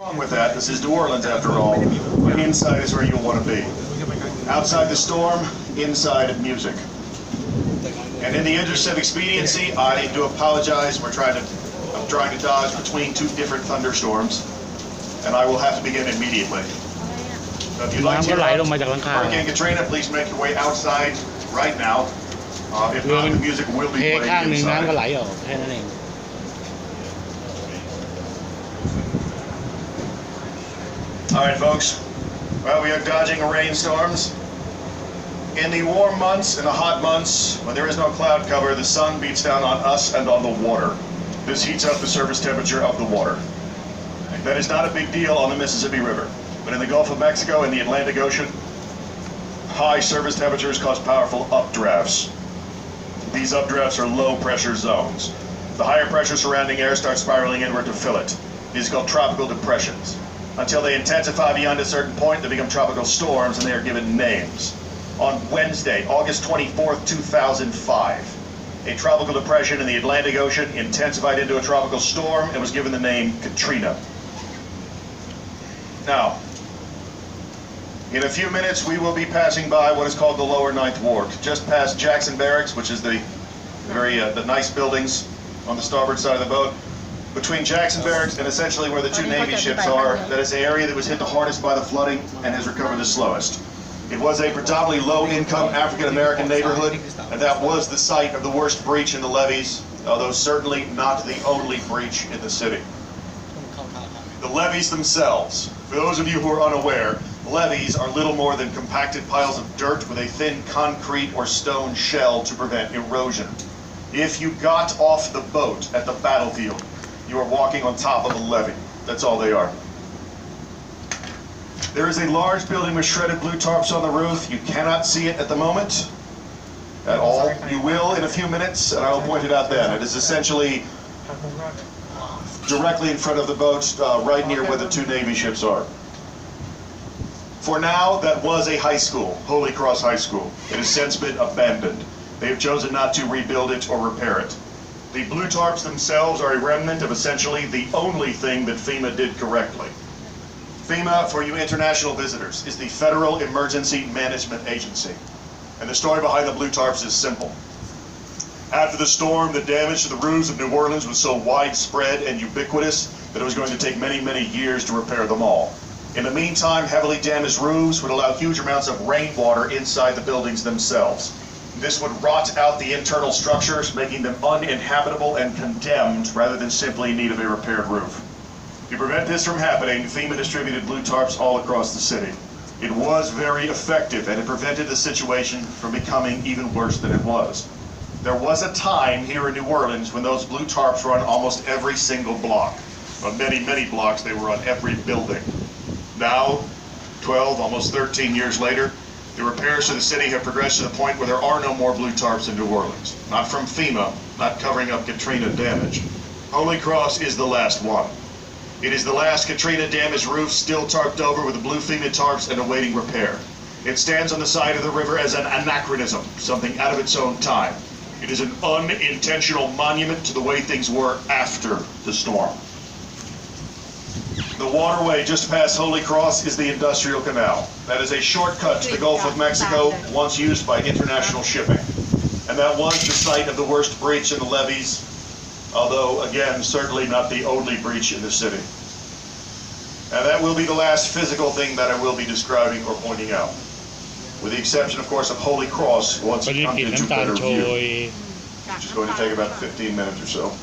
Wrong with that. This is New Orleans after all. Inside is where you'll want to be. Outside the storm, inside music. And in the interest of expediency, I do apologize. I'm trying to dodge between two different thunderstorms, and I will have to begin immediately. So if you'd like to hear Hurricane Katrina, please make your way outside right now. If not, the music will be playing inside. All right, folks. Well, we are dodging rainstorms. In the warm months, in the hot months, when there is no cloud cover, the sun beats down on us and on the water. This heats up the surface temperature of the water. That is not a big deal on the Mississippi River. But in the Gulf of Mexico and the Atlantic Ocean, high surface temperatures cause powerful updrafts. These updrafts are low pressure zones. The higher pressure surrounding air starts spiraling inward to fill it. These are called tropical depressions. Until they intensify beyond a certain point, they become tropical storms, and they are given names. On Wednesday, August 24th, 2005, a tropical depression in the Atlantic Ocean intensified into a tropical storm and was given the name Katrina. Now, in a few minutes, we will be passing by what is called the Lower Ninth Ward, just past Jackson Barracks, which is the nice buildings on the starboard side of the boat. Between Jackson Barracks and essentially where the two Navy ships are, that is the area that was hit the hardest by the flooding and has recovered the slowest. It was a predominantly low-income African-American neighborhood, and that was the site of the worst breach in the levees, although certainly not the only breach in the city. The levees themselves, for those of you who are unaware, levees are little more than compacted piles of dirt with a thin concrete or stone shell to prevent erosion. If you got off the boat at the battlefield, you are walking on top of a levee. That's all they are. There is a large building with shredded blue tarps on the roof. You cannot see it at the moment at all. You will in a few minutes, and I will point it out then. It is essentially directly in front of the boat, right near where the two Navy ships are. For now, that was a high school, Holy Cross High School. It has since been abandoned. They have chosen not to rebuild it or repair it. The blue tarps themselves are a remnant of essentially the only thing that FEMA did correctly. FEMA, for you international visitors, is the Federal Emergency Management Agency. And the story behind the blue tarps is simple. After the storm, the damage to the roofs of New Orleans was so widespread and ubiquitous that it was going to take many, many years to repair them all. In the meantime, heavily damaged roofs would allow huge amounts of rainwater inside the buildings themselves. This would rot out the internal structures, making them uninhabitable and condemned rather than simply in need of a repaired roof. To prevent this from happening, FEMA distributed blue tarps all across the city. It was very effective, and it prevented the situation from becoming even worse than it was. There was a time here in New Orleans when those blue tarps were on almost every single block. On many, many blocks, they were on every building. Now, 12, almost 13 years later, the repairs to the city have progressed to the point where there are no more blue tarps in New Orleans. Not from FEMA, not covering up Katrina damage. Holy Cross is the last one. It is the last Katrina damaged roof still tarped over with the blue FEMA tarps and awaiting repair. It stands on the side of the river as an anachronism, something out of its own time. It is an unintentional monument to the way things were after the storm. The waterway just past Holy Cross is the Industrial Canal. That is a shortcut to the Gulf of Mexico, once used by international shipping. And that was the site of the worst breach in the levees, although, again, certainly not the only breach in the city. And that will be the last physical thing that I will be describing or pointing out. With the exception, of course, of Holy Cross, once it comes into better view, which is going to take about 15 minutes or so.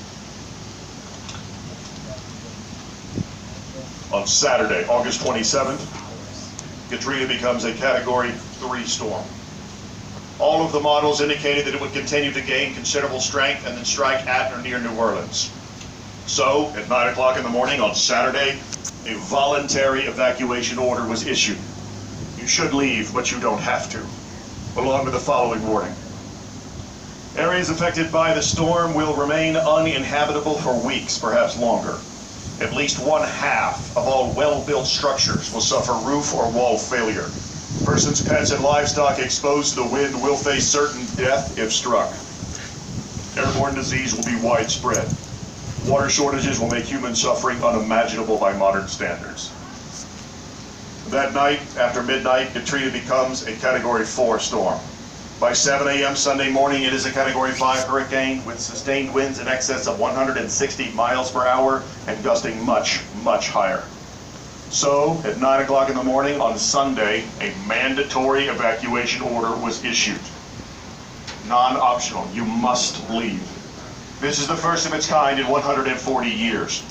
On Saturday, August 27th, Katrina becomes a Category 3 storm. All of the models indicated that it would continue to gain considerable strength and then strike at or near New Orleans. So, at 9 o'clock in the morning on Saturday, a voluntary evacuation order was issued. You should leave, but you don't have to, along with the following warning. Areas affected by the storm will remain uninhabitable for weeks, perhaps longer. At least 1/2 of all well-built structures will suffer roof or wall failure. Persons, pets, and livestock exposed to the wind will face certain death if struck. Airborne disease will be widespread. Water shortages will make human suffering unimaginable by modern standards. That night, after midnight, Katrina becomes a Category 4 storm. By 7 a.m. Sunday morning, it is a Category 5 hurricane with sustained winds in excess of 160 miles per hour and gusting much, much higher. So, at 9 o'clock in the morning on Sunday, a mandatory evacuation order was issued. Non-optional, you must leave. This is the first of its kind in 140 years.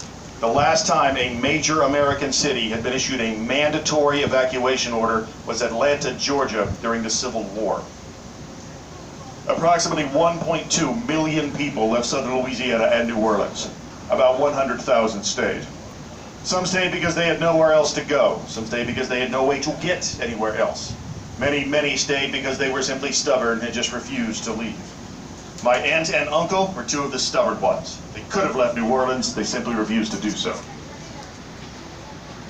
The last time a major American city had been issued a mandatory evacuation order was Atlanta, Georgia, during the Civil War. Approximately 1.2 million people left southern Louisiana and New Orleans. About 100,000 stayed. Some stayed because they had nowhere else to go. Some stayed because they had no way to get anywhere else. Many stayed because they were simply stubborn and just refused to leave. My aunt and uncle were two of the stubborn ones. They could have left New Orleans, they simply refused to do so.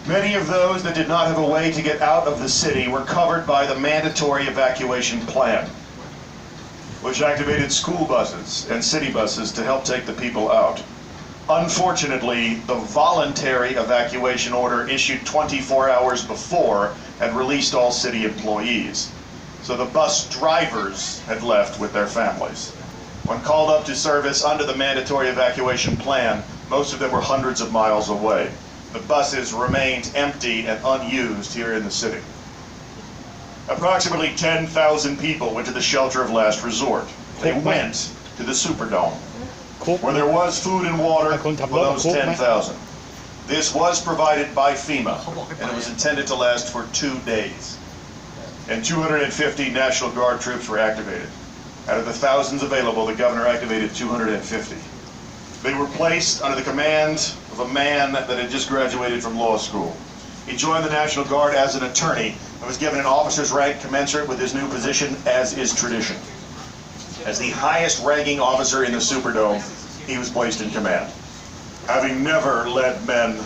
Many of those that did not have a way to get out of the city were covered by the mandatory evacuation plan, which activated school buses and city buses to help take the people out. Unfortunately, the voluntary evacuation order issued 24 hours before had released all city employees. So the bus drivers had left with their families. When called up to service under the mandatory evacuation plan, most of them were hundreds of miles away. The buses remained empty and unused here in the city. Approximately 10,000 people went to the shelter of last resort. They went to the Superdome, where there was food and water for those 10,000. This was provided by FEMA, and it was intended to last for 2 days. And 250 National Guard troops were activated. Out of the thousands available, the governor activated 250. They were placed under the command of a man that had just graduated from law school. He joined the National Guard as an attorney and was given an officer's rank commensurate with his new position, as is tradition. As the highest ranking officer in the Superdome, he was placed in command, having never led men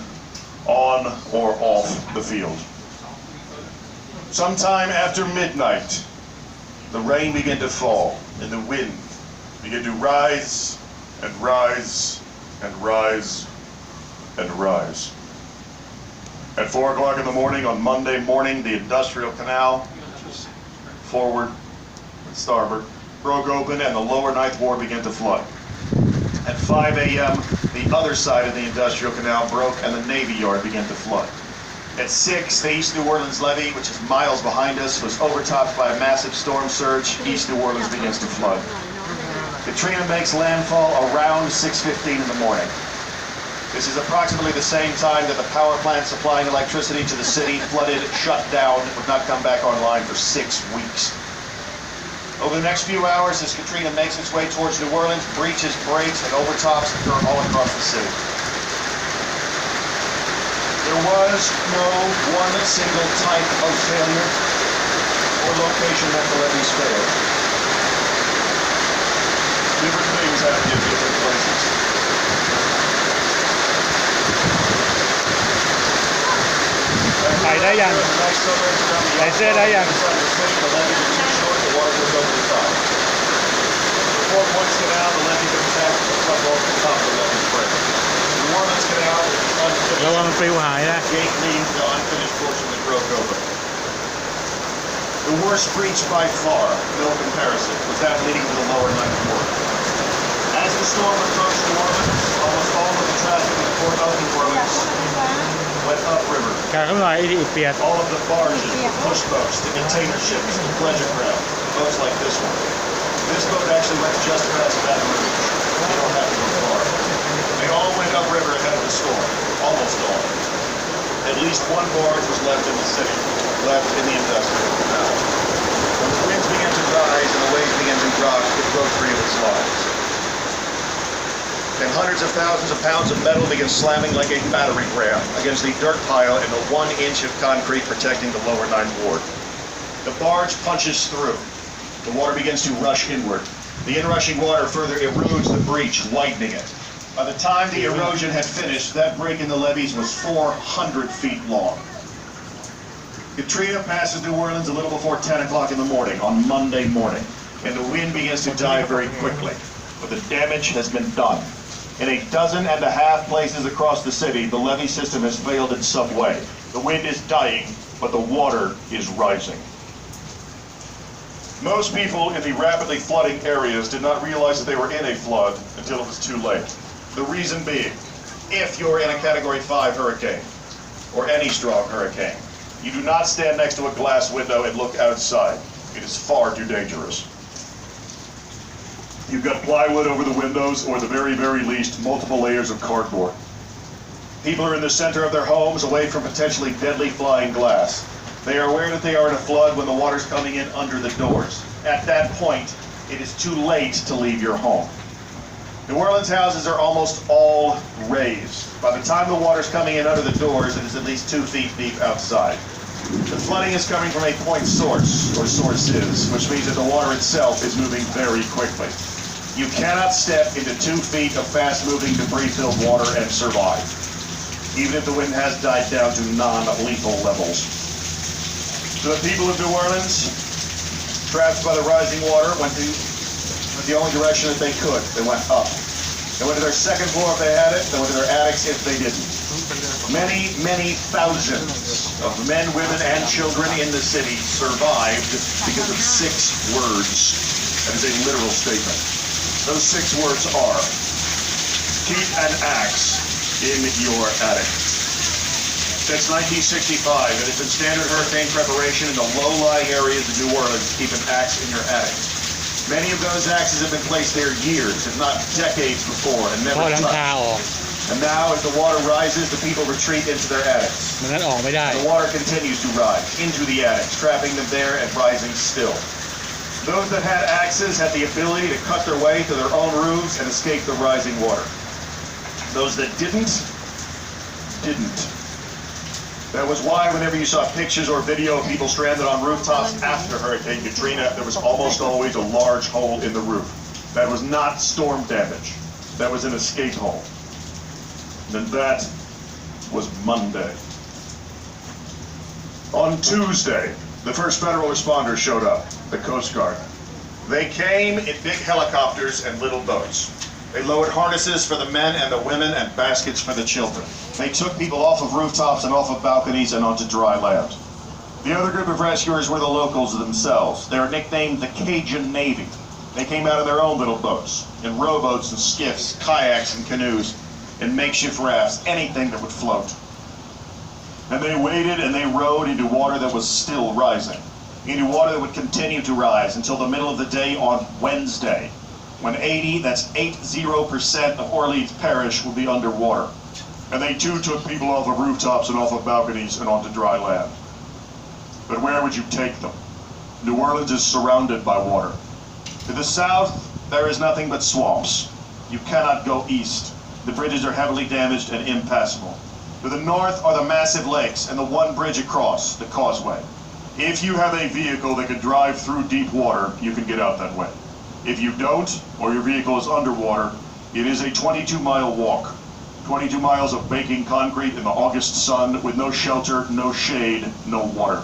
on or off the field. Sometime after midnight, the rain began to fall and the wind began to rise and rise and rise and rise. At 4 o'clock in the morning on Monday morning, the industrial canal, which is forward and starboard, broke open and the lower Ninth Ward began to flood. At 5 a.m., the other side of the industrial canal broke and the Navy Yard began to flood. At 6, the East New Orleans levee, which is miles behind us, was overtopped by a massive storm surge. East New Orleans begins to flood. Katrina makes landfall around 6:15 in the morning. This is approximately the same time that the power plant supplying electricity to the city flooded, shut down, and would not come back online for 6 weeks. Over the next few hours, as Katrina makes its way towards New Orleans, breaches, breaks, and overtops occur all across the city. There was no one single type of failure or location that the levees failed. Different things happen in different places. Mày đây anh. Mày xe đây anh. Fort Woods Canal, the levee that was at the top of the levee break. New Orleans Canal is unfinished.ระวังปลิวหายนะ Gate leaves the unfinished portion that broke open. The worst breach by far, no comparison, was that leading to the lower Ninth Ward. As the storm approached New Orleans, almost all of the traffic in the port of New Orleans went upriver. การข้างในที่เปียก All of the barges, the push boats, the container ships, the pleasure craft, boats like this one. This boat actually went just past Baton Rouge. You don't have to go far. They all went upriver ahead of the storm, almost all. At least one barge was left in the city, left in the industrial canal. When the winds began to rise and the waves began to rock, it broke free of its lines. And hundreds of thousands of pounds of metal began slamming like a battering ram against the dirt pile and the 1 inch of concrete protecting the lower Ninth Ward. The barge punches through. The water begins to rush inward. The inrushing water further erodes the breach, widening it. By the time the erosion had finished, that break in the levees was 400 feet long. Katrina passes New Orleans a little before 10 o'clock in the morning on Monday morning, and the wind begins to die very quickly, but the damage has been done. In 1.5 dozen places across the city, the levee system has failed in some way. The wind is dying, but the water is rising. Most people in the rapidly flooding areas did not realize that they were in a flood until it was too late. The reason being, if you're in a Category 5 hurricane, or any strong hurricane, you do not stand next to a glass window and look outside. It is far too dangerous. You've got plywood over the windows, or at the very, very least, multiple layers of cardboard. People are in the center of their homes, away from potentially deadly flying glass. They are aware that they are in a flood when the water's coming in under the doors. At that point, it is too late to leave your home. New Orleans houses are almost all raised. By the time the water's coming in under the doors, it is at least 2 feet deep outside. The flooding is coming from a point source, or sources, which means that the water itself is moving very quickly. You cannot step into 2 feet of fast-moving, debris-filled water and survive, even if the wind has died down to non-lethal levels. So the people of New Orleans, trapped by the rising water, went the only direction that they could. They went up. They went to their second floor if they had it. They went to their attics if they didn't. Many, many thousands of men, women, and children in the city survived because of 6 words. That is a literal statement. Those 6 words are, keep an axe in your attic. Since 1965, it has been standard hurricane preparation in the low-lying areas of New Orleans to keep an axe in your attic. Many of those axes have been placed there years, if not decades before, and never ทอดทั้งคาออก touched. And now, as the water rises, the people retreat into their attics. มันนั้นออกไม่ได้ The water continues to rise into the attics, trapping them there and rising still. Those that had axes had the ability to cut their way to their own roofs and escape the rising water. Those that didn't. That was why whenever you saw pictures or video of people stranded on rooftops after Hurricane Katrina, there was almost always a large hole in the roof. That was not storm damage. That was an escape hole. And that was Monday. On Tuesday, the first federal responders showed up, the Coast Guard. They came in big helicopters and little boats. They lowered harnesses for the men and the women and baskets for the children. They took people off of rooftops and off of balconies and onto dry land. The other group of rescuers were the locals themselves. They are nicknamed the Cajun Navy. They came out of their own little boats, in rowboats and skiffs, kayaks and canoes, and makeshift rafts, anything that would float. And they waded and they rowed into water that was still rising, into water that would continue to rise until the middle of the day on Wednesday, when 80% of Orleans Parish will be underwater. And they too took people off of rooftops and off of balconies and onto dry land. But where would you take them? New Orleans is surrounded by water. To the south, there is nothing but swamps. You cannot go east. The bridges are heavily damaged and impassable. To the north are the massive lakes and the one bridge across, the causeway. If you have a vehicle that can drive through deep water, you can get out that way. If you don't, or your vehicle is underwater, it is a 22-mile walk. 22 miles of baking concrete in the August sun with no shelter, no shade, no water.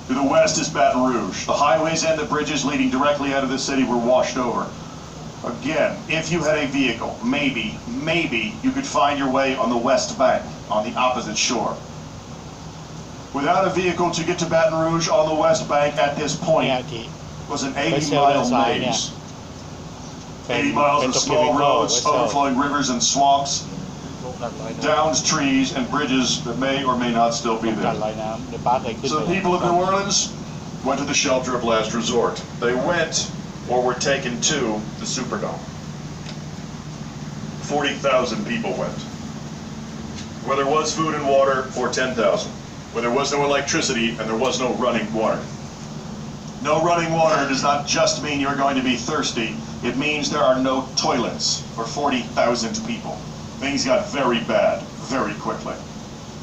To the west is Baton Rouge. The highways and the bridges leading directly out of the city were washed over. Again, if you had a vehicle, maybe you could find your way on the west bank, on the opposite shore. Without a vehicle to get to Baton Rouge on the west bank at this point was an 80-mile maze. 80 miles of small roads, overflowing rivers and swamps, downed trees and bridges that may or may not still be there. So the people of New Orleans went to the shelter of last resort. They went, or were taken to, the Superdome. 40,000 people went. Where there was food and water for 10,000. Where there was no electricity and there was no running water. No running water does not just mean you're going to be thirsty. It means there are no toilets for 40,000 people. Things got very bad very quickly.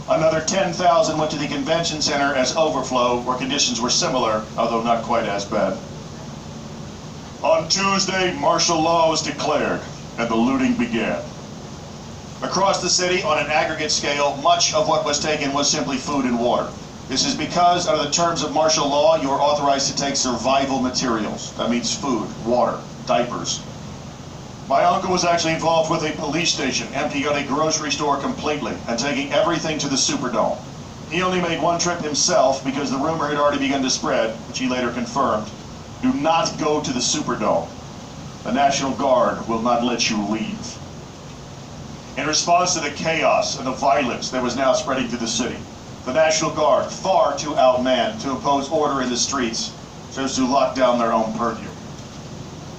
Another 10,000 went to the convention center as overflow, where conditions were similar, although not quite as bad. On Tuesday, martial law was declared, and the looting began. Across the city, on an aggregate scale, much of what was taken was simply food and water. This is because, under the terms of martial law, you are authorized to take survival materials. That means food, water, diapers. My uncle was actually involved with a police station, emptying out a grocery store completely and taking everything to the Superdome. He only made one trip himself because the rumor had already begun to spread, which he later confirmed. Do not go to the Superdome. The National Guard will not let you leave. In response to the chaos and the violence that was now spreading through the city, the National Guard, far too outmanned to impose order in the streets, chose to lock down their own purview.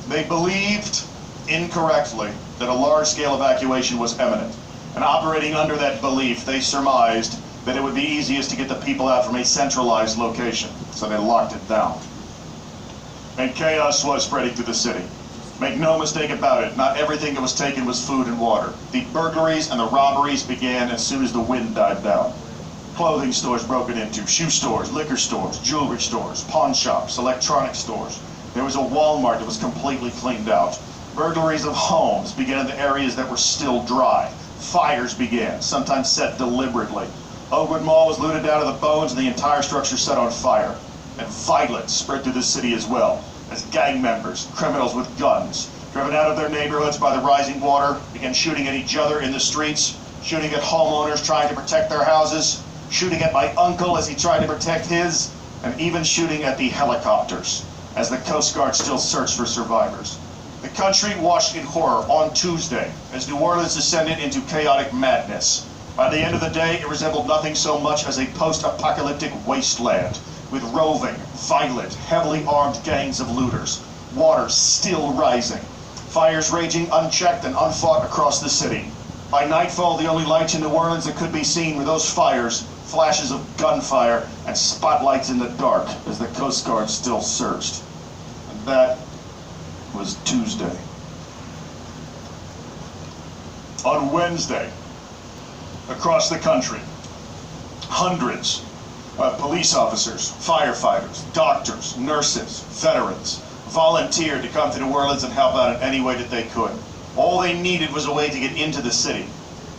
They believed, incorrectly, that a large-scale evacuation was imminent, and operating under that belief, they surmised that it would be easiest to get the people out from a centralized location, so they locked it down. And chaos was spreading through the city. Make no mistake about it, not everything that was taken was food and water. The burglaries and the robberies began as soon as the wind died down. Clothing stores broken into, shoe stores, liquor stores, jewelry stores, pawn shops, electronic stores. There was a Walmart that was completely cleaned out. Burglaries of homes began in the areas that were still dry. Fires began, sometimes set deliberately. Oakwood Mall was looted down to the bones and the entire structure set on fire. And violence spread through the city as well, as gang members, criminals with guns, driven out of their neighborhoods by the rising water, began shooting at each other in the streets, shooting at homeowners trying to protect their houses, shooting at my uncle as he tried to protect his, and even shooting at the helicopters, as the Coast Guard still searched for survivors. The country watched in horror on Tuesday as New Orleans descended into chaotic madness. By the end of the day, it resembled nothing so much as a post-apocalyptic wasteland, with roving, violent, heavily armed gangs of looters, water still rising, fires raging unchecked and unfought across the city. By nightfall, the only lights in New Orleans that could be seen were those fires, flashes of gunfire, and spotlights in the dark as the Coast Guard still searched. And that was Tuesday. On Wednesday, across the country, hundreds of police officers, firefighters, doctors, nurses, veterans volunteered to come to New Orleans and help out in any way that they could. All they needed was a way to get into the city.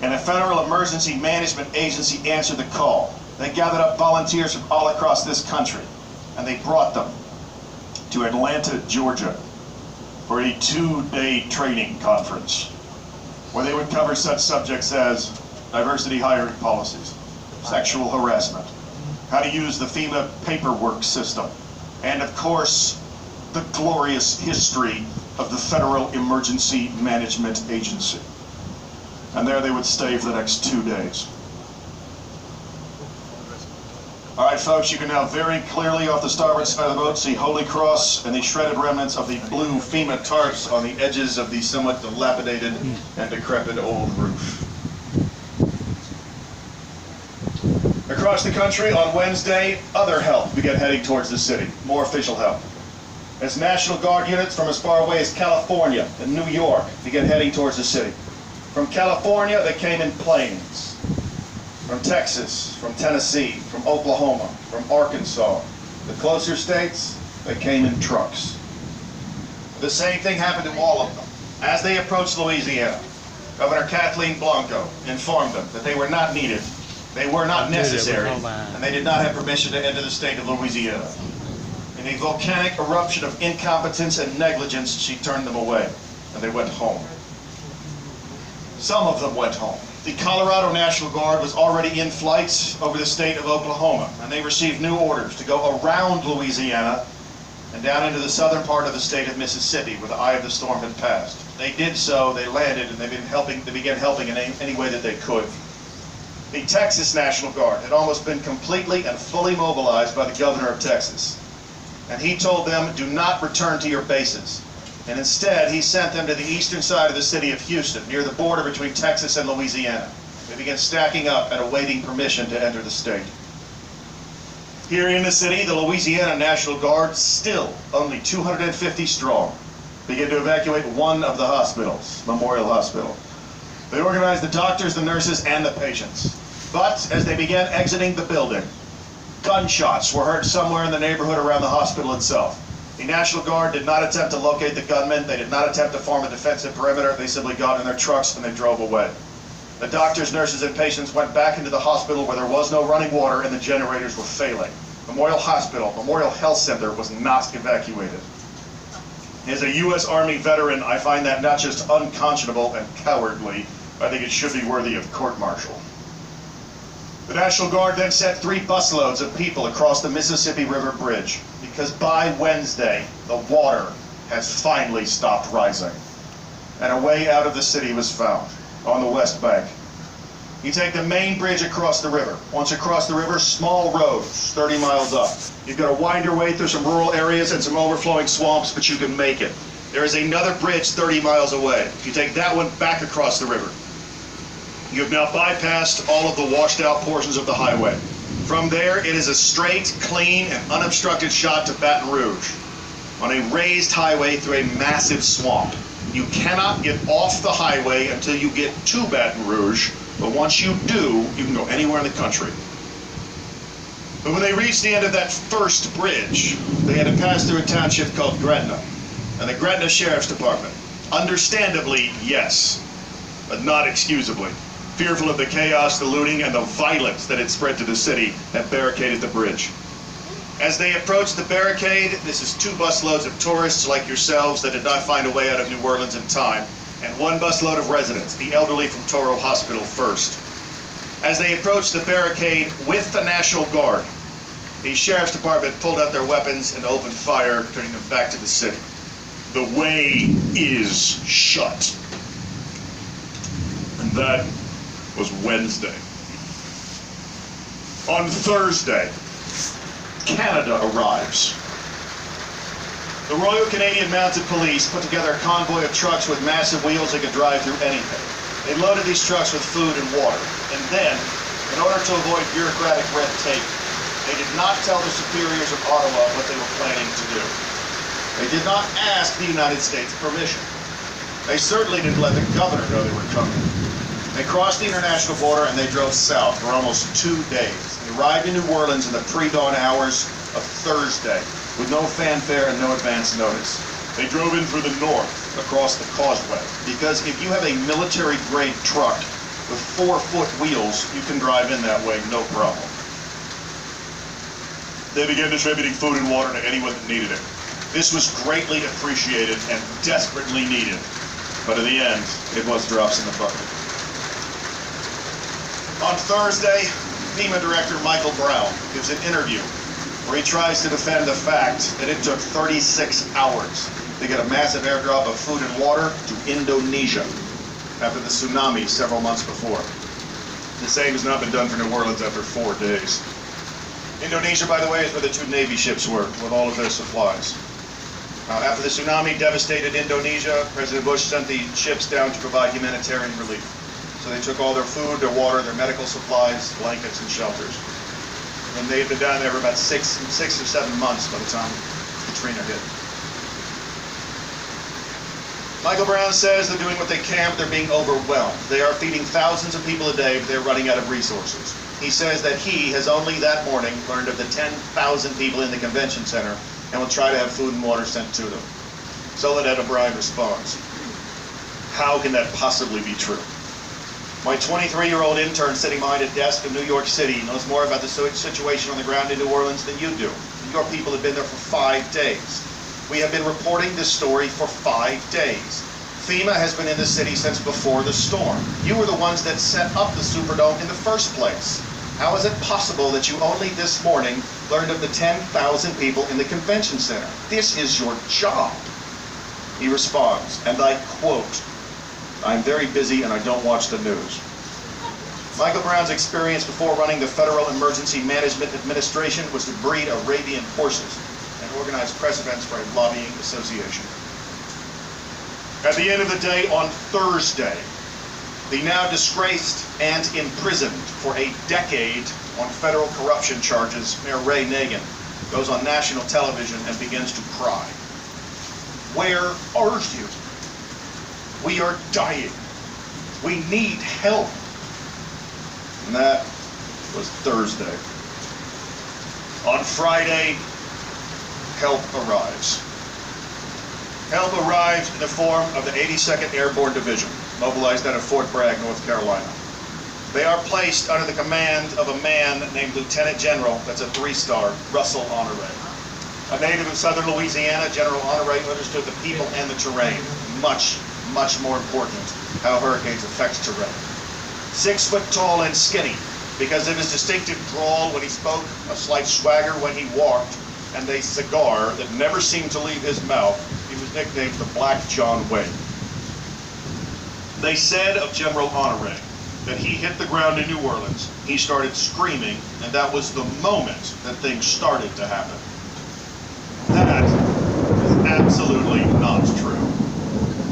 And a federal emergency management agency answered the call. They gathered up volunteers from all across this country, and they brought them to Atlanta, Georgia, for a 2-day training conference, where they would cover such subjects as diversity hiring policies, sexual harassment, how to use the FEMA paperwork system, and of course, the glorious history of the Federal Emergency Management Agency. And there they would stay for the next 2 days. All right, folks, you can now very clearly off the starboard side of the boat see Holy Cross and the shredded remnants of the blue FEMA tarps on the edges of the somewhat dilapidated and decrepit old roof. Across the country on Wednesday, other help began heading towards the city, more official help. As National Guard units from as far away as California and New York began heading towards the city. From California, they came in planes. From Texas, from Tennessee, from Oklahoma, from Arkansas. The closer states, they came in trucks. The same thing happened to all of them. As they approached Louisiana, Governor Kathleen Blanco informed them that they were not needed, they were not necessary, and they did not have permission to enter the state of Louisiana. In a volcanic eruption of incompetence and negligence, she turned them away, and they went home. Some of them went home. The Colorado National Guard was already in flights over the state of Oklahoma, and they received new orders to go around Louisiana and down into the southern part of the state of Mississippi, where the eye of the storm had passed. They did so, they landed, and they began helping in any way that they could. The Texas National Guard had almost been completely and fully mobilized by the governor of Texas. And he told them, do not return to your bases. And instead, he sent them to the eastern side of the city of Houston, near the border between Texas and Louisiana. They began stacking up and awaiting permission to enter the state. Here in the city, the Louisiana National Guard, still only 250 strong, began to evacuate one of the hospitals, Memorial Hospital. They organized the doctors, the nurses, and the patients. But as they began exiting the building, gunshots were heard somewhere in the neighborhood around the hospital itself. The National Guard did not attempt to locate the gunmen. They did not attempt to form a defensive perimeter. They simply got in their trucks and they drove away. The doctors, nurses, and patients went back into the hospital where there was no running water and the generators were failing. Memorial Hospital, Memorial Health Center was not evacuated. As a U.S. Army veteran, I find that not just unconscionable and cowardly, I think it should be worthy of court-martial. The National Guard then sent 3 busloads of people across the Mississippi River Bridge, because by Wednesday, the water has finally stopped rising, and a way out of the city was found on the west bank. You take the main bridge across the river. Once across the river, small roads, 30 miles up. You've got to wind your way through some rural areas and some overflowing swamps, but you can make it. There is another bridge 30 miles away. If you take that one back across the river, you have now bypassed all of the washed out portions of the highway. From there, it is a straight, clean, and unobstructed shot to Baton Rouge on a raised highway through a massive swamp. You cannot get off the highway until you get to Baton Rouge, but once you do, you can go anywhere in the country. But when they reached the end of that first bridge, they had to pass through a township called Gretna, and the Gretna Sheriff's Department, understandably, yes, but not excusably, fearful of the chaos, the looting, and the violence that had spread to the city, had barricaded the bridge. As they approached the barricade, this is 2 busloads of tourists like yourselves that did not find a way out of New Orleans in time, and 1 busload of residents, the elderly from Toro Hospital first. As they approached the barricade with the National Guard, the Sheriff's Department pulled out their weapons and opened fire, turning them back to the city. The way is shut. And that was Wednesday. On Thursday, Canada arrives. The Royal Canadian Mounted Police put together a convoy of trucks with massive wheels that could drive through anything. They loaded these trucks with food and water. And then, in order to avoid bureaucratic red tape, they did not tell the superiors of Ottawa what they were planning to do. They did not ask the United States permission. They certainly didn't let the governor know they were coming. They crossed the international border and they drove south for almost 2 days. They arrived in New Orleans in the pre-dawn hours of Thursday with no fanfare and no advance notice. They drove in through the north across the causeway, because if you have a military-grade truck with 4-foot wheels, you can drive in that way, no problem. They began distributing food and water to anyone that needed it. This was greatly appreciated and desperately needed, but in the end, it was drops in the bucket. On Thursday, FEMA Director Michael Brown gives an interview where he tries to defend the fact that it took 36 hours to get a massive airdrop of food and water to Indonesia after the tsunami several months before. The same has not been done for New Orleans after 4 days. Indonesia, by the way, is where the 2 Navy ships were with all of their supplies. After the tsunami devastated Indonesia, President Bush sent the ships down to provide humanitarian relief. So they took all their food, their water, their medical supplies, blankets, and shelters. And they had been down there for about 6 or 7 months by the time Katrina hit. Michael Brown says they're doing what they can, but they're being overwhelmed. They are feeding thousands of people a day, but they're running out of resources. He says that he has only that morning learned of the 10,000 people in the convention center and will try to have food and water sent to them. Soledad O'Brien responds, "How can that possibly be true? My 23-year-old intern sitting behind a desk in New York City knows more about the situation on the ground in New Orleans than you do. Your people have been there for 5 days. We have been reporting this story for 5 days. FEMA has been in the city since before the storm. You were the ones that set up the Superdome in the first place. How is it possible that you only this morning learned of the 10,000 people in the convention center? This is your job." He responds, and I quote, "I'm very busy and I don't watch the news." Michael Brown's experience before running the Federal Emergency Management Administration was to breed Arabian horses and organize press events for a lobbying association. At the end of the day, on Thursday, the now disgraced and imprisoned for a decade on federal corruption charges, Mayor Ray Nagin, goes on national television and begins to cry. "Where are you? We are dying. We need help." And that was Thursday. On Friday, help arrives. Help arrived in the form of the 82nd Airborne Division, mobilized out of Fort Bragg, North Carolina. They are placed under the command of a man named Lieutenant General, that's a 3-star, Russell Honore. A native of southern Louisiana, General Honore understood the people and the terrain. Much, much more important how hurricanes affect terrain. 6 foot tall and skinny, because of his distinctive drawl when he spoke, a slight swagger when he walked, and a cigar that never seemed to leave his mouth, he was nicknamed the Black John Wayne. They said of General Honore that he hit the ground in New Orleans, he started screaming, and that was the moment that things started to happen. That is absolutely not true.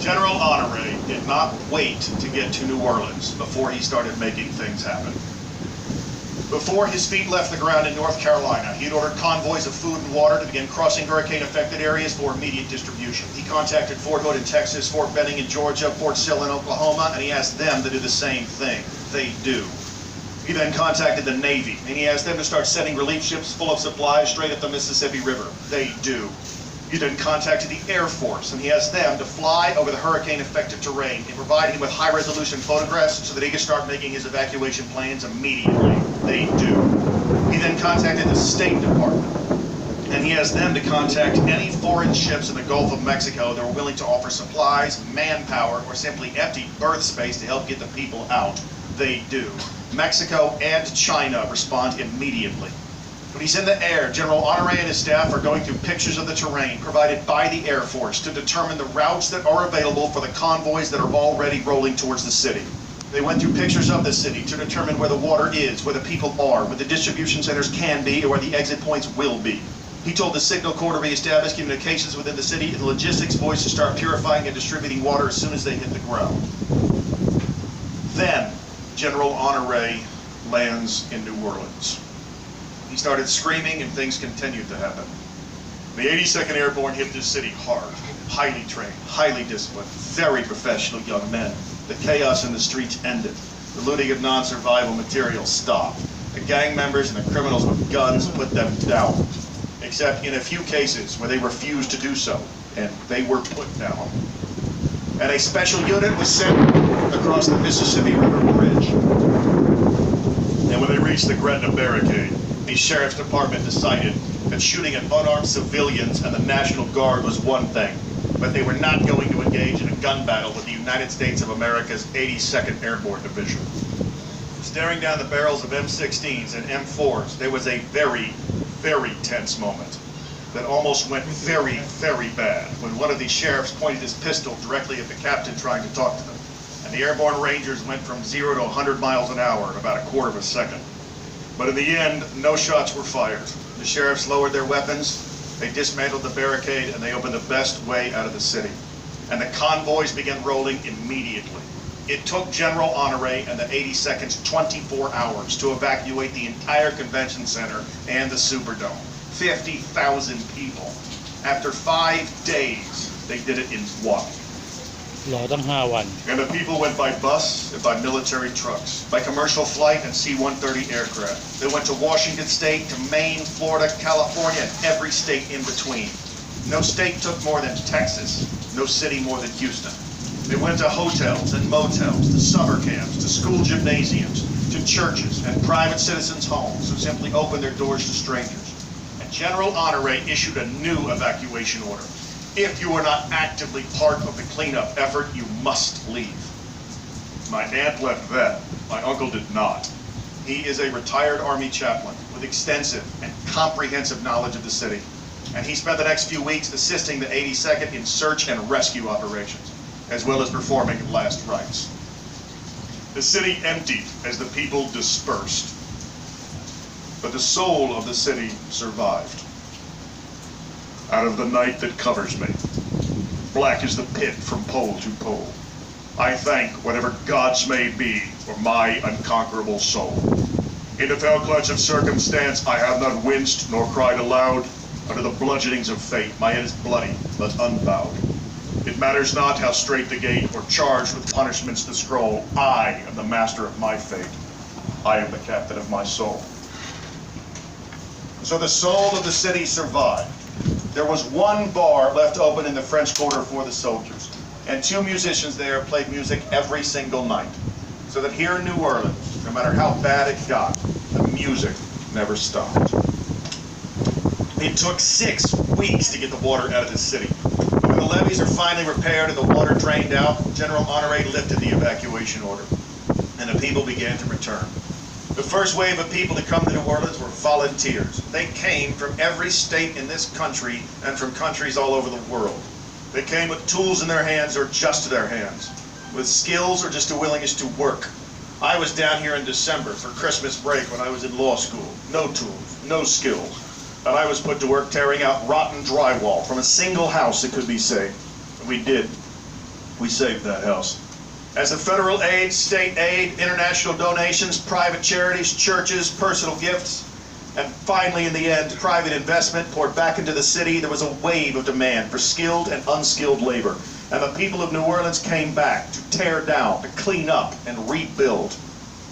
General Honore did not wait to get to New Orleans before he started making things happen. Before his feet left the ground in North Carolina, he had ordered convoys of food and water to begin crossing hurricane-affected areas for immediate distribution. He contacted Fort Hood in Texas, Fort Benning in Georgia, Fort Sill in Oklahoma, and he asked them to do the same thing. They do. He then contacted the Navy, and he asked them to start sending relief ships full of supplies straight up the Mississippi River. They do. He then contacted the Air Force, and he asked them to fly over the hurricane-affected terrain and provide him with high-resolution photographs so that he could start making his evacuation plans immediately. They do. He then contacted the State Department, and he asked them to contact any foreign ships in the Gulf of Mexico that were willing to offer supplies, manpower, or simply empty berth space to help get the people out. They do. Mexico and China respond immediately. When he's in the air, General Honore and his staff are going through pictures of the terrain provided by the Air Force to determine the routes that are available for the convoys that are already rolling towards the city. They went through pictures of the city to determine where the water is, where the people are, where the distribution centers can be, or where the exit points will be. He told the Signal Corps to reestablish communications within the city and the logistics boys to start purifying and distributing water as soon as they hit the ground. Then, General Honore lands in New Orleans. He started screaming and things continued to happen. The 82nd Airborne hit this city hard, highly trained, highly disciplined, very professional young men. The chaos in the streets ended. The looting of non-survival materials stopped. The gang members and the criminals with guns put them down, except in a few cases where they refused to do so, and they were put down. And a special unit was sent across the Mississippi River Bridge. And when they reached the Gretna Barricade, the Sheriff's Department decided that shooting at unarmed civilians and the National Guard was one thing, but they were not going to engage in a gun battle with the United States of America's 82nd Airborne Division. Staring down the barrels of M16s and M4s, there was a very, very tense moment that almost went very, very bad when one of the sheriffs pointed his pistol directly at the captain trying to talk to them. And the airborne rangers went from 0 to 100 miles an hour in about a quarter of a second. But in the end, no shots were fired. The sheriffs lowered their weapons, they dismantled the barricade, and they opened the best way out of the city. And the convoys began rolling immediately. It took General Honore and the 82nd 24 hours to evacuate the entire convention center and the Superdome. 50,000 people. After 5 days, they did it in one. รอตั้ง5 วัน And the people went by bus and by military trucks, by commercial flight and C-130 aircraft. They went to Washington State, to Maine, Florida, California, and every state in between. No state took more than Texas, no city more than Houston. They went to hotels and motels, to summer camps, to school gymnasiums, to churches and private citizens' homes who simply opened their doors to strangers. And General Honore issued a new evacuation order. If you are not actively part of the cleanup effort, you must leave. My aunt left then. My uncle did not. He is a retired Army chaplain with extensive and comprehensive knowledge of the city. And he spent the next few weeks assisting the 82nd in search and rescue operations, as well as performing last rites. The city emptied as the people dispersed. But the soul of the city survived. Out of the night that covers me, black is the pit from pole to pole, I thank whatever gods may be for my unconquerable soul. In the fell clutch of circumstance, I have not winced nor cried aloud. Under the bludgeonings of fate, my head is bloody but unbowed. It matters not how straight the gate or charged with punishments the scroll. I am the master of my fate. I am the captain of my soul. So the soul of the city survived. There was one bar left open in the French Quarter for the soldiers, and 2 musicians there played music every single night. So that here in New Orleans, no matter how bad it got, the music never stopped. It took 6 weeks to get the water out of the city. When the levees are finally repaired and the water drained out, General Honore lifted the evacuation order, and the people began to return. The first wave of people to come to New Orleans were volunteers. They came from every state in this country and from countries all over the world. They came with tools in their hands or just their hands, with skills or just a willingness to work. I was down here in December for Christmas break when I was in law school. No tools, no skills. And I was put to work tearing out rotten drywall from a single house that could be saved. And we did. We saved that house. As the federal aid, state aid, international donations, private charities, churches, personal gifts, and finally in the end, private investment poured back into the city, there was a wave of demand for skilled and unskilled labor. And the people of New Orleans came back to tear down, to clean up, and rebuild.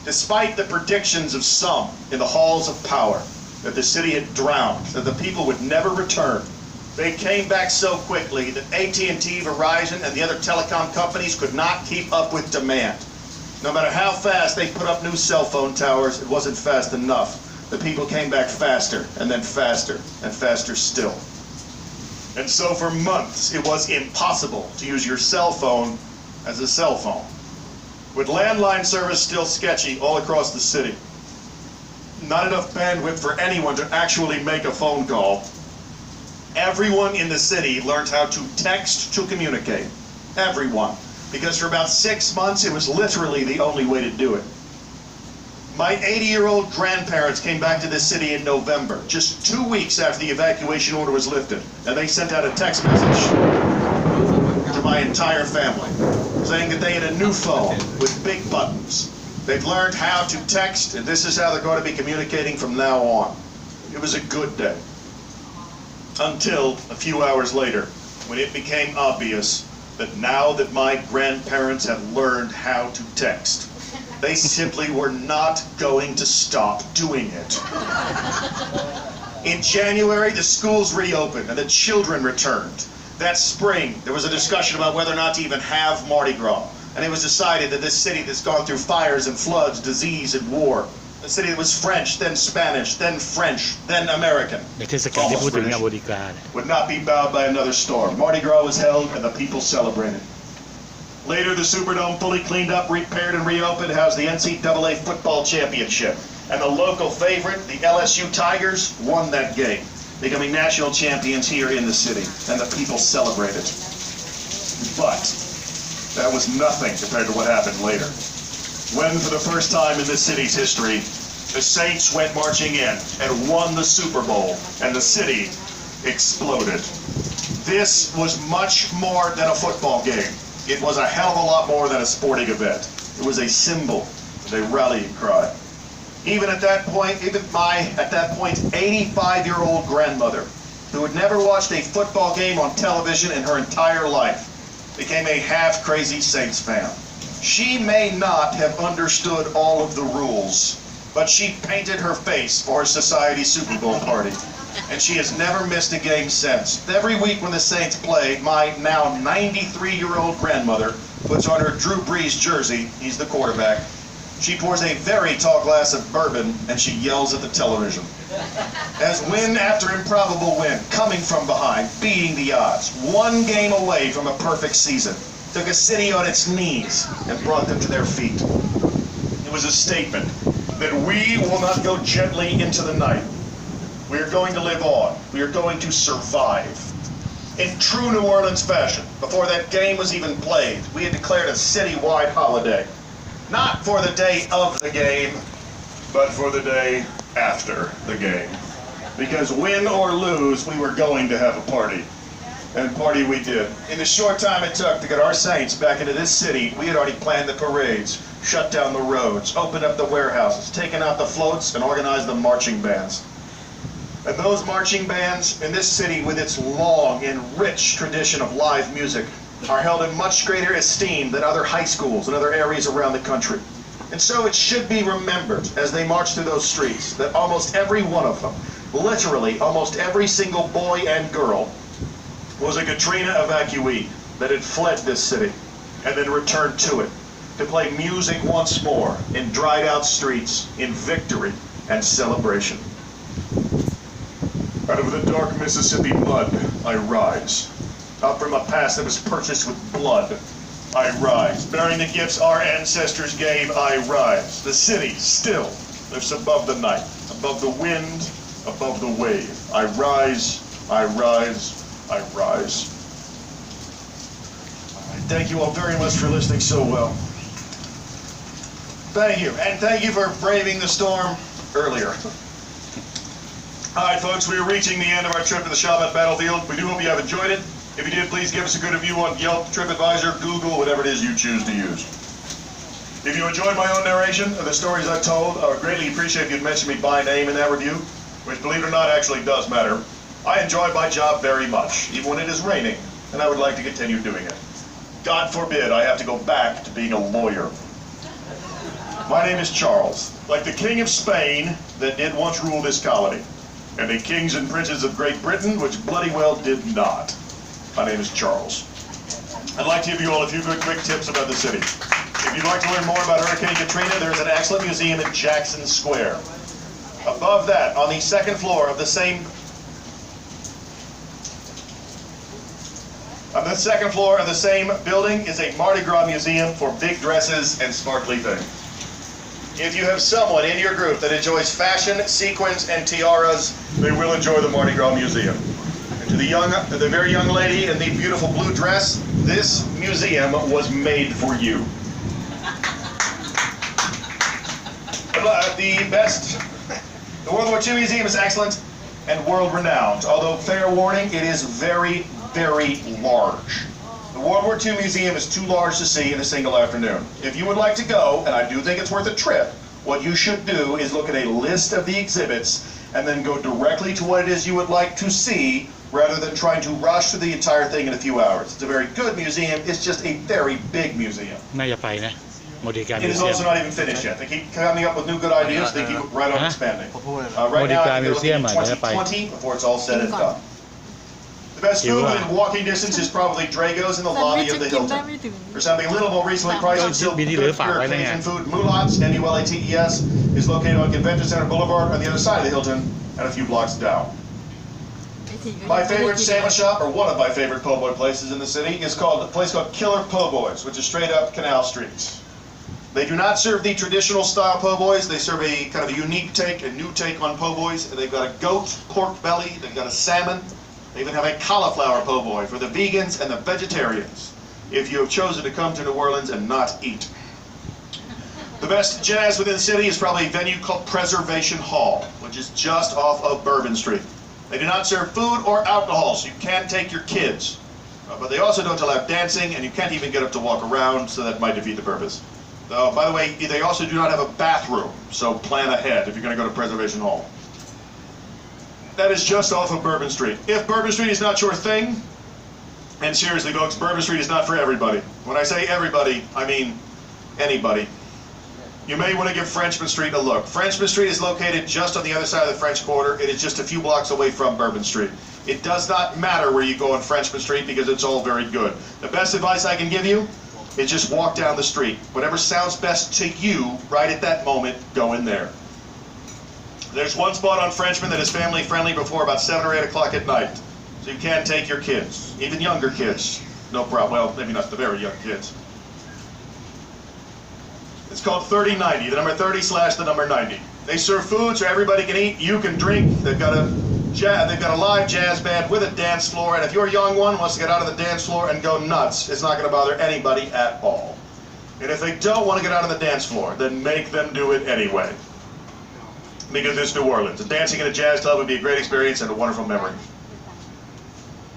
Despite the predictions of some in the halls of power that the city had drowned, that the people would never return, they came back so quickly that AT&T, Verizon, and the other telecom companies could not keep up with demand. No matter how fast they put up new cell phone towers, it wasn't fast enough. The people came back faster, and then faster, and faster still. And so for months, it was impossible to use your cell phone as a cell phone. With landline service still sketchy all across the city, not enough bandwidth for anyone to actually make a phone call, everyone in the city learned how to text to communicate. Everyone. Because for about 6 months, it was literally the only way to do it. My 80-year-old grandparents came back to this city in November, just 2 weeks after the evacuation order was lifted, and they sent out a text message to my entire family, saying that they had a new phone with big buttons. They've learned how to text, and this is how they're going to be communicating from now on. It was a good day. Until a few hours later, when it became obvious that now that my grandparents had learned how to text, they simply were not going to stop doing it. In January, the schools reopened and the children returned. That spring, there was a discussion about whether or not to even have Mardi Gras. And it was decided that this city that's gone through fires and floods, disease and war, a city that was French, then Spanish, then French, then American, ในเทศกาลที่พูดถึงบริการ would not be bowed by another storm. Mardi Gras was held and the people celebrated. Later, the Superdome, fully cleaned up, repaired, and reopened, housed the NCAA football championship. And the local favorite, the LSU Tigers, won that game, becoming national champions here in the city, and the people celebrated. But that was nothing compared to what happened later, when for the first time in this city's history, the Saints went marching in and won the Super Bowl, and the city exploded. This was much more than a football game. It was a hell of a lot more than a sporting event. It was a symbol, a rallying cry. Even at that point, at that point, 85-year-old grandmother, who had never watched a football game on television in her entire life, became a half-crazy Saints fan. She may not have understood all of the rules, but she painted her face for her society Super Bowl party. And she has never missed a game since. Every week when the Saints play, my now 93-year-old grandmother puts on her Drew Brees jersey. He's the quarterback. She pours a very tall glass of bourbon, and she yells at the television. As win after improbable win, coming from behind, beating the odds, one game away from a perfect season, took a city on its knees and brought them to their feet. It was a statement that we will not go gently into the night. We are going to live on. We are going to survive. In true New Orleans fashion, before that game was even played, we had declared a citywide holiday. Not for the day of the game, but for the day after the game. Because win or lose, we were going to have a party. And party we did. In the short time it took to get our Saints back into this city, we had already planned the parades, shut down the roads, opened up the warehouses, taken out the floats, and organized the marching bands. And those marching bands in this city, with its long and rich tradition of live music, are held in much greater esteem than other high schools and other areas around the country. And so it should be remembered as they march through those streets that almost every one of them, literally almost every single boy and girl, was a Katrina evacuee that had fled this city and then returned to it to play music once more in dried out streets in victory and celebration. Out of the dark Mississippi mud, I rise. Out from a past that was purchased with blood, I rise. Bearing the gifts our ancestors gave, I rise. The city still lifts above the night, above the wind, above the wave. I rise, I rise, I rise. Thank you all very much for listening so well. Thank you, and thank you for braving the storm earlier. All right, folks, we are reaching the end of our trip to the Shawmut Battlefield. We do hope you have enjoyed it. If you did, please give us a good review on Yelp, TripAdvisor, Google, whatever it is you choose to use. If you enjoyed my own narration of the stories I told, I would greatly appreciate if you'd mention me by name in that review, which, believe it or not, actually does matter. I enjoy my job very much, even when it is raining, and I would like to continue doing it. God forbid I have to go back to being a lawyer. My name is Charles, like the King of Spain that did once rule this colony, and the kings and princes of Great Britain, which bloody well did not. My name is Charles. I'd like to give you all a few good quick tips about the city. If you'd like to learn more about Hurricane Katrina, there's an excellent museum in Jackson Square. Above that, on the second floor of the same building is a Mardi Gras museum for big dresses and sparkly things. If you have someone in your group that enjoys fashion, sequins, and tiaras, they will enjoy the Mardi Gras museum. To the very young lady in the beautiful blue dress, this museum was made for you. The World War II Museum is excellent and world-renowned, although fair warning, it is very, very large. The World War II Museum is too large to see in a single afternoon. If you would like to go, and I do think it's worth a trip, what you should do is look at a list of the exhibits and then go directly to what it is you would like to see, rather than trying to rush through the entire thing in a few hours. It's a very good museum, it's just a very big museum. It is also not even finished yet. They keep coming up with new good ideas, they keep right on expanding. Right now, they're looking at 2020 before it's all said and done. The best food within walking distance is probably Drago's in the lobby of the Hilton. For something a little more recently priced and still good pure Cajun food, Mulat's, M-U-L-A-T-E-S, is located on Convention Center Boulevard on the other side of the Hilton and a few blocks down. My favorite sandwich shop, or one of my favorite po' boy places in the city, is a place called Killer Po' Boys, which is straight up Canal Street. They do not serve the traditional style po' boys. They serve a kind of a unique take, a new take on po' boys. They've got a goat, pork belly, they've got a salmon. They even have a cauliflower po' boy for the vegans and the vegetarians, if you have chosen to come to New Orleans and not eat. The best jazz within the city is probably a venue called Preservation Hall, which is just off of Bourbon Street. They do not serve food or alcohol, so you can take your kids. But they also don't allow dancing, and you can't even get up to walk around, so that might defeat the purpose. By the way, they also do not have a bathroom, so plan ahead if you're going to go to Preservation Hall. That is just off of Bourbon Street. If Bourbon Street is not your thing, and seriously folks, Bourbon Street is not for everybody. When I say everybody, I mean anybody. You may want to give Frenchman Street a look. Frenchman Street is located just on the other side of the French Quarter. It is just a few blocks away from Bourbon Street. It does not matter where you go on Frenchman Street because it's all very good. The best advice I can give you is just walk down the street. Whatever sounds best to you right at that moment, go in there. There's one spot on Frenchman that is family friendly before about 7 or 8 o'clock at night. So you can take your kids, even younger kids. No problem. Well, maybe not the very young kids. It's called 3090, the number 30 / the number 90. They serve food so everybody can eat, you can drink. They've got a live jazz band with a dance floor, and if your young one wants to get out on the dance floor and go nuts, it's not going to bother anybody at all. And if they don't want to get out on the dance floor, then make them do it anyway. Because it's New Orleans. And dancing in a jazz club would be a great experience and a wonderful memory.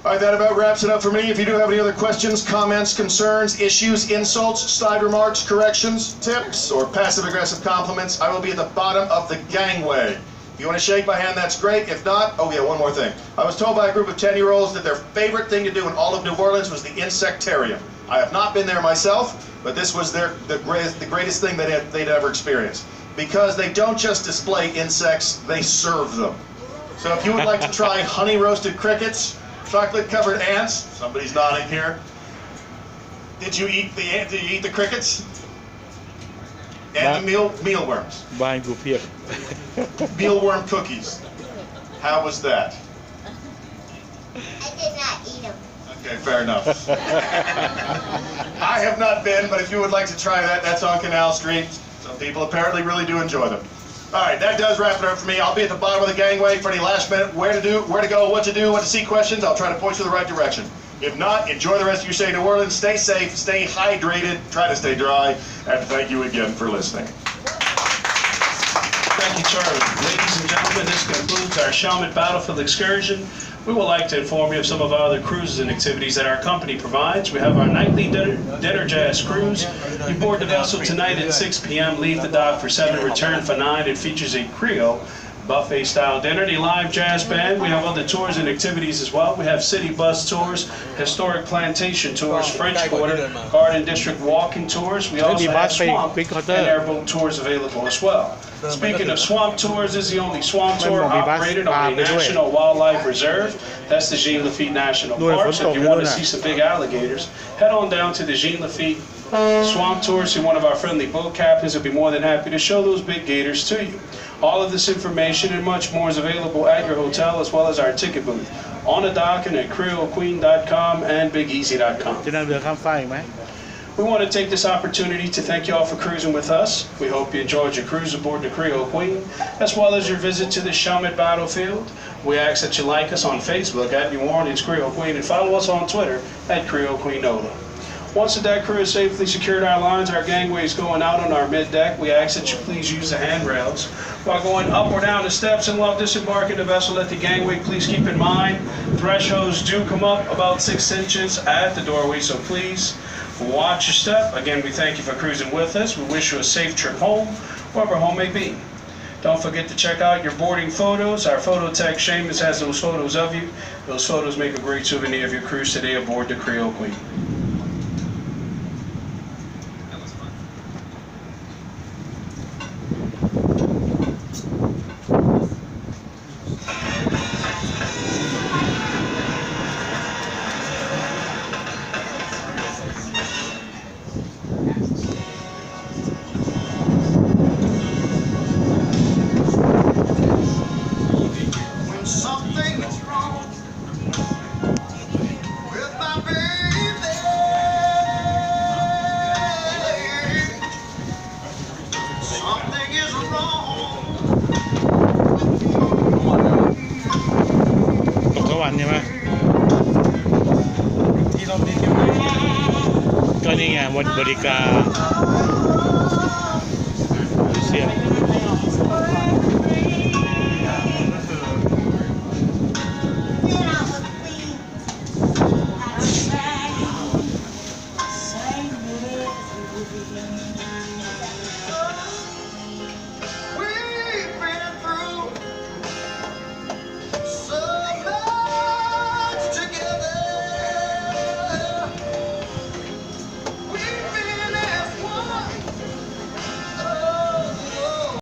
All right, that about wraps it up for me. If you do have any other questions, comments, concerns, issues, insults, side remarks, corrections, tips, or passive-aggressive compliments, I will be at the bottom of the gangway. If you want to shake my hand, that's great. If not, oh yeah, one more thing. I was told by a group of 10-year-olds that their favorite thing to do in all of New Orleans was the insectarium. I have not been there myself, but this was the greatest thing they'd ever experienced. Because they don't just display insects, they serve them. So if you would like to try honey-roasted crickets, chocolate-covered ants, somebody's nodding here. Did you eat the crickets? And the mealworms. Mealworm cookies. How was that? did not eat them. Okay, fair enough. I have not been, but if you would like to try that, that's on Canal Street. Some people apparently really do enjoy them. All right, that does wrap it up for me. I'll be at the bottom of the gangway for any last minute where to go, what to do, what to see questions. I'll try to point you in the right direction. If not, enjoy the rest of your stay in New Orleans. Stay safe, stay hydrated, try to stay dry, and thank you again for listening. Thank you, Charlie. Ladies and gentlemen, this concludes our Chalmette Battlefield excursion. We would like to inform you of some of our other cruises and activities that our company provides. We have our nightly dinner jazz cruise. You board the vessel tonight at 6 p.m., leave the dock for 7, return for 9. It features a Creole buffet-style dinner, the live jazz band. We have other tours and activities as well. We have city bus tours, historic plantation tours, French Quarter, Garden District walking tours. We also have swamp and airboat tours available as well. Speaking of swamp tours, this is the only swamp tour operated on a national wildlife reserve. That's the Jean Lafitte National Park. So if you want to see some big alligators, head on down to the Jean Lafitte Swamp Tour. See one of our friendly boat captains will be more than happy to show those big gators to you. All of this information and much more is available at your hotel as well as our ticket booth on the dock and at creolequeen.com and bigeasy.com. We want to take this opportunity to thank you all for cruising with us. We hope you enjoyed your cruise aboard the Creole Queen, as well as your visit to the Chalmette Battlefield. We ask that you like us on Facebook at New Orleans Creole Queen and follow us on Twitter at Creole Queen Nola. Once the deck crew has safely secured our lines, our gangway is going out on our mid-deck. We ask that you please use the handrails. While going up or down the steps and while disembarking the vessel at the gangway, please keep in mind thresholds do come up about 6 inches at the doorway, so please watch your step. Again, we thank you for cruising with us. We wish you a safe trip home, wherever home may be. Don't forget to check out your boarding photos. Our photo tech Seamus has those photos of you. Those photos make a great souvenir of your cruise today aboard the Creole Queen.ใช่ไหมก็นี่ไงบริการ